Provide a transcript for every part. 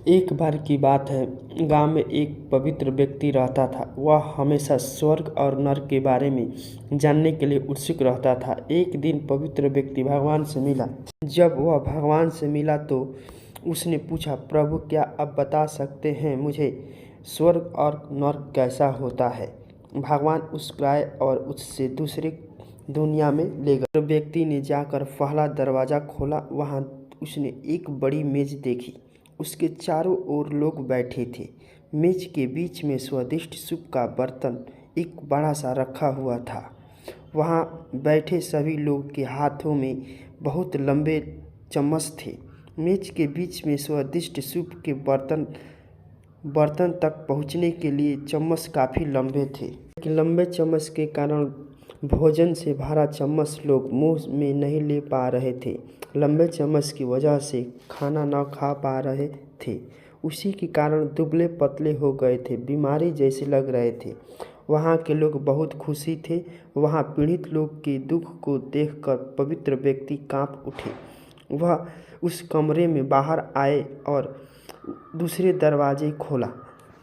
एक बार की बात है, गांव में एक पवित्र व्यक्ति रहता था। वह हमेशा स्वर्ग और नरक के बारे में जानने के लिए उत्सुक रहता था। एक दिन पवित्र व्यक्ति भगवान से मिला। जब वह भगवान से मिला तो उसने पूछा, प्रभु, क्या आप बता सकते हैं मुझे स्वर्ग और नरक कैसा होता है? भगवान मुस्कुराए और उससे दूसरे दुनिया में ले गए। व्यक्ति ने जाकर पहला दरवाज़ा खोला। वहाँ उसने एक बड़ी मेज देखी। उसके चारों ओर लोग बैठे थे। मेज के बीच में स्वादिष्ट सूप का बर्तन एक बड़ा सा रखा हुआ था। वहाँ बैठे सभी लोग के हाथों में बहुत लंबे चम्मच थे। मेज के बीच में स्वादिष्ट सूप के बर्तन तक पहुँचने के लिए चम्मच काफ़ी लंबे थे, लेकिन लंबे चम्मच के कारण भोजन से भरा चम्मच लोग मुंह में नहीं ले पा रहे थे। लंबे चम्मच की वजह से खाना न खा पा रहे थे। उसी के कारण दुबले पतले हो गए थे, बीमारी जैसे लग रहे थे। वहाँ के लोग बहुत खुशी थे। वहाँ पीड़ित लोग के दुख को देखकर पवित्र व्यक्ति कांप उठे। वह उस कमरे में बाहर आए और दूसरे दरवाजे खोला।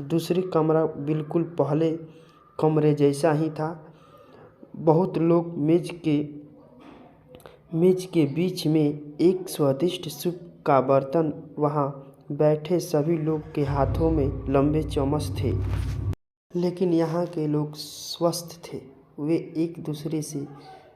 दूसरे कमरा बिल्कुल पहले कमरे जैसा ही था। बहुत लोग मेज के बीच में एक स्वादिष्ट सूप का बर्तन। वहाँ बैठे सभी लोग के हाथों में लंबे चम्मच थे, लेकिन यहाँ के लोग स्वस्थ थे। वे एक दूसरे से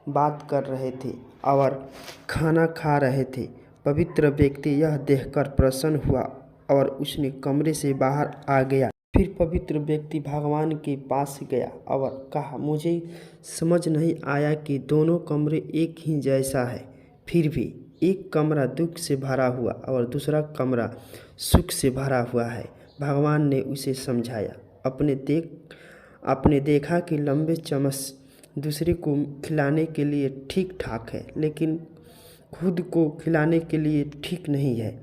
बात कर रहे थे और खाना खा रहे थे। पवित्र व्यक्ति यह देखकर प्रसन्न हुआ और उसने कमरे से बाहर आ गया। फिर पवित्र व्यक्ति भगवान के पास गया और कहा, मुझे समझ नहीं आया कि दोनों कमरे एक ही जैसा है। फिर भी एक कमरा दुख से भरा हुआ और दूसरा कमरा सुख से भरा हुआ है। भगवान ने उसे समझाया। आपने देखा कि लंबे चम्मच दूसरे को खिलाने के लिए ठीक ठाक है, लेकिन खुद को खिलाने के लिए ठीक नहीं है।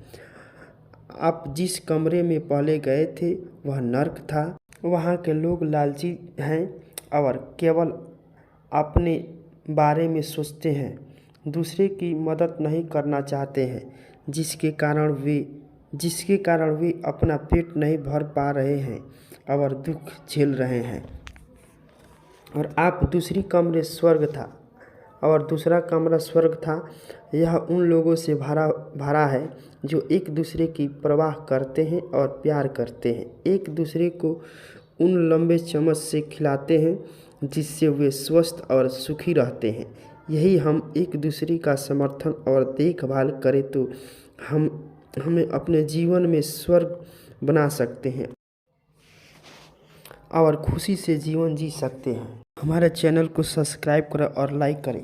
आप जिस कमरे में पहले गए थे वह नर्क था। वहाँ के लोग लालची हैं और केवल अपने बारे में सोचते हैं, दूसरे की मदद नहीं करना चाहते हैं, जिसके कारण वे अपना पेट नहीं भर पा रहे हैं और दुख झेल रहे हैं। और आप दूसरी कमरे स्वर्ग था और दूसरा कमरा स्वर्ग था। यह उन लोगों से भरा है जो एक दूसरे की परवाह करते हैं और प्यार करते हैं, एक दूसरे को उन लंबे चम्मच से खिलाते हैं जिससे वे स्वस्थ और सुखी रहते हैं। यही हम एक दूसरे का समर्थन और देखभाल करें तो हमें अपने जीवन में स्वर्ग बना सकते हैं और खुशी से जीवन जी सकते हैं। हमारे चैनल को सब्सक्राइब करें और लाइक करें।